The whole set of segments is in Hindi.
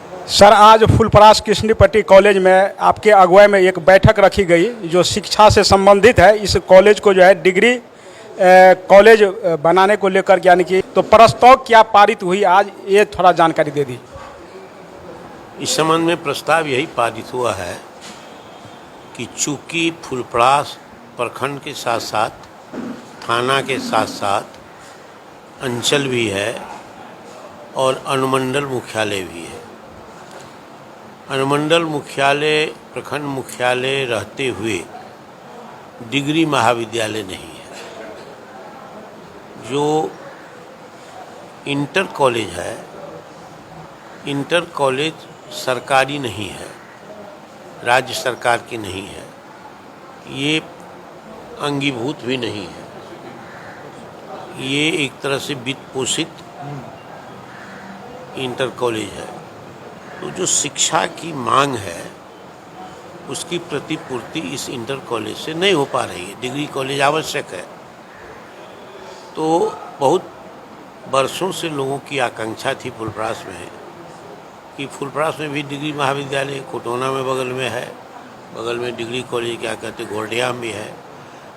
सर, आज फुलपरास कृष्णपट्टी कॉलेज में आपके अगुवाई में एक बैठक रखी गई जो शिक्षा से संबंधित है। इस कॉलेज को जो है डिग्री कॉलेज बनाने को लेकर, यानी कि तो प्रस्ताव क्या पारित हुई आज, ये थोड़ा जानकारी दे दी। इस संबंध में प्रस्ताव यही पारित हुआ है कि चूंकि फुलपरास प्रखंड के साथ साथ थाना के साथ साथ अंचल भी है और अनुमंडल मुख्यालय भी है। अनुमंडल मुख्यालय, प्रखंड मुख्यालय रहते हुए डिग्री महाविद्यालय नहीं है। जो इंटर कॉलेज है, इंटर कॉलेज सरकारी नहीं है, राज्य सरकार की नहीं है, ये अंगीभूत भी नहीं है, ये एक तरह से वित्त पोषित इंटर कॉलेज है। तो जो शिक्षा की मांग है उसकी प्रतिपूर्ति इस इंटर कॉलेज से नहीं हो पा रही है। डिग्री कॉलेज आवश्यक है। तो बहुत वर्षों से लोगों की आकांक्षा थी फुलपरास में कि फुलपरास में भी डिग्री महाविद्यालय, कोटोना में बगल में है, बगल में डिग्री कॉलेज क्या कहते गोरडिया में भी है।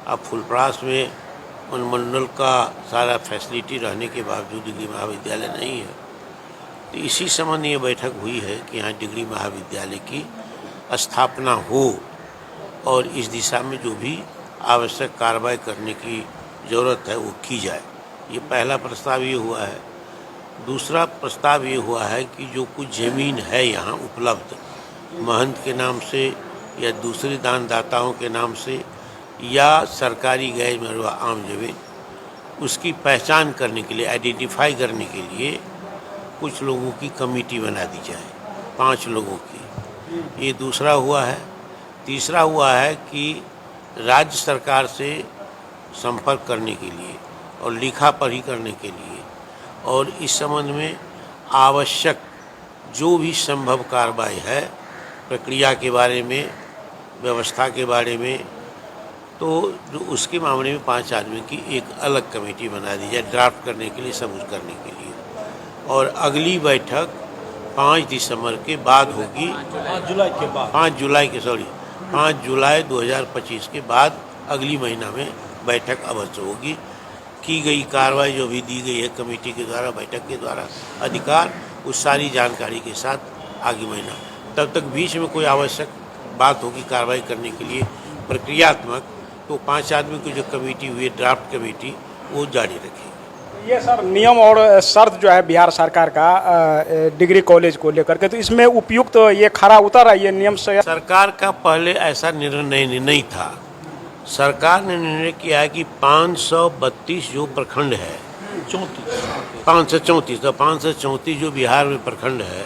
अब फुलपरास में अनुमंडल का सारा फैसिलिटी रहने के बावजूद डिग्री महाविद्यालय नहीं है। तो इसी संबंध ये बैठक हुई है कि यहाँ डिग्री महाविद्यालय की स्थापना हो और इस दिशा में जो भी आवश्यक कार्रवाई करने की ज़रूरत है वो की जाए। ये पहला प्रस्ताव ये हुआ है। दूसरा प्रस्ताव ये हुआ है कि जो कुछ ज़मीन है यहाँ उपलब्ध महंत के नाम से या दूसरे दानदाताओं के नाम से या सरकारी गैर मलबा आम ज़मीन, उसकी पहचान करने के लिए, आइडेंटिफाई करने के लिए कुछ लोगों की कमेटी बना दी जाए, 5 लोगों की। ये दूसरा हुआ है। तीसरा हुआ है कि राज्य सरकार से संपर्क करने के लिए और लिखा पढ़ी करने के लिए और इस संबंध में आवश्यक जो भी संभव कार्रवाई है, प्रक्रिया के बारे में, व्यवस्था के बारे में, तो जो उसके मामले में 5 आदमी की एक अलग कमेटी बना दी जाए ड्राफ्ट करने के लिए, सब कुछ करने के लिए। और अगली बैठक 5 दिसंबर के बाद होगी, 5 जुलाई 2025 के बाद अगली महीना में बैठक अवश्य होगी। की गई कार्रवाई जो भी दी गई है कमेटी के द्वारा, बैठक के द्वारा अधिकार, उस सारी जानकारी के साथ आगे महीना, तब तक बीच में कोई आवश्यक बात होगी कार्रवाई करने के लिए प्रक्रियात्मक, तो 5 आदमी की जो कमेटी हुई है ड्राफ्ट कमेटी, वो जारी रखेगी। ये सर नियम और शर्त जो है बिहार सरकार का डिग्री कॉलेज को लेकर के, तो इसमें उपयुक्त ये खरा उतर है ये नियम से। सरकार का पहले ऐसा निर्णय नहीं था। सरकार ने निर्णय किया है कि 532 जो प्रखंड है, 534, तो 534 जो बिहार में प्रखंड है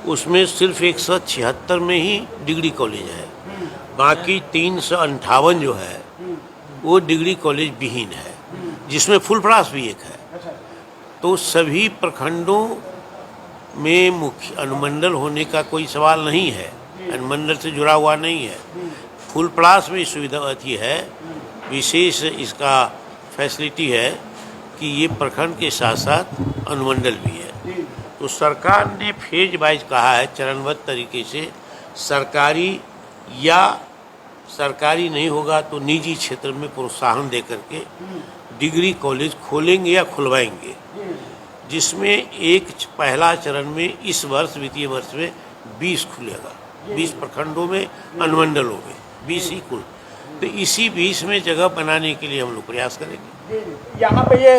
उसमें सिर्फ 176 में ही डिग्री कॉलेज है। बाकी 358 जो है वो डिग्री कॉलेज विहीन है, जिसमें फुलपरास भी एक है। तो सभी प्रखंडों में मुख्य अनुमंडल होने का कोई सवाल नहीं है, अनुमंडल से जुड़ा हुआ नहीं है। फुलपरास में सुविधा अथी है, विशेष इसका फैसिलिटी है कि ये प्रखंड के साथ साथ अनुमंडल भी है। तो सरकार ने फेज वाइज कहा है, चरणबद्ध तरीके से, सरकारी या सरकारी नहीं होगा तो निजी क्षेत्र में प्रोत्साहन दे करके डिग्री कॉलेज खोलेंगे या खुलवाएंगे, जिसमें एक पहला चरण में इस वर्ष, वित्तीय वर्ष में 20 खुलेगा, 20 प्रखंडों में, अनुमंडलों में 20 ही कुल। तो इसी 20 में जगह बनाने के लिए हम लोग प्रयास करेंगे।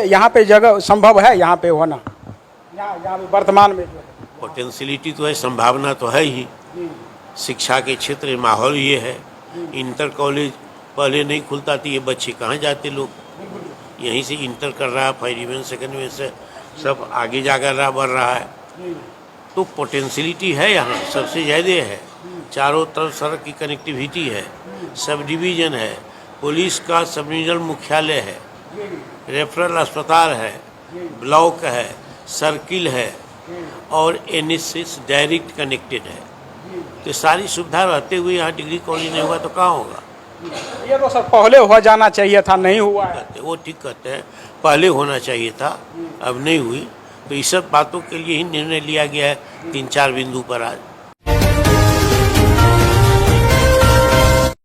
यहाँ पे जगह संभव है, यहाँ पे होना, यहाँ वर्तमान में पोटेंशियलिटी तो है, संभावना तो है ही। शिक्षा के क्षेत्र में माहौल ये है। इंटर कॉलेज पहले नहीं खुलता थी, ये बच्चे कहाँ जाते, लोग यहीं से इंटर कर रहा है, फर्स्ट डिवीजन, सेकेंड डिवीजन से सब आगे जाकर बढ़ रहा है। तो पोटेंशियलिटी है यहाँ, सबसे ज़्यादा है। चारों तरफ सड़क की कनेक्टिविटी है, सब डिवीज़न है, पुलिस का सब डिवीजनल मुख्यालय है, रेफरल अस्पताल है, ब्लॉक है, सर्किल है और NSS डायरेक्ट कनेक्टेड है। तो सारी सुविधा रहते हुए यहाँ डिग्री कॉलेज नहीं हुआ तो कहाँ होगा? ये तो सर पहले हो जाना चाहिए था, नहीं हुआ है। वो ठीक कहते हैं, पहले होना चाहिए था, अब नहीं हुई। तो इस सब बातों के लिए ही निर्णय लिया गया है 3-4 बिंदु पर आज।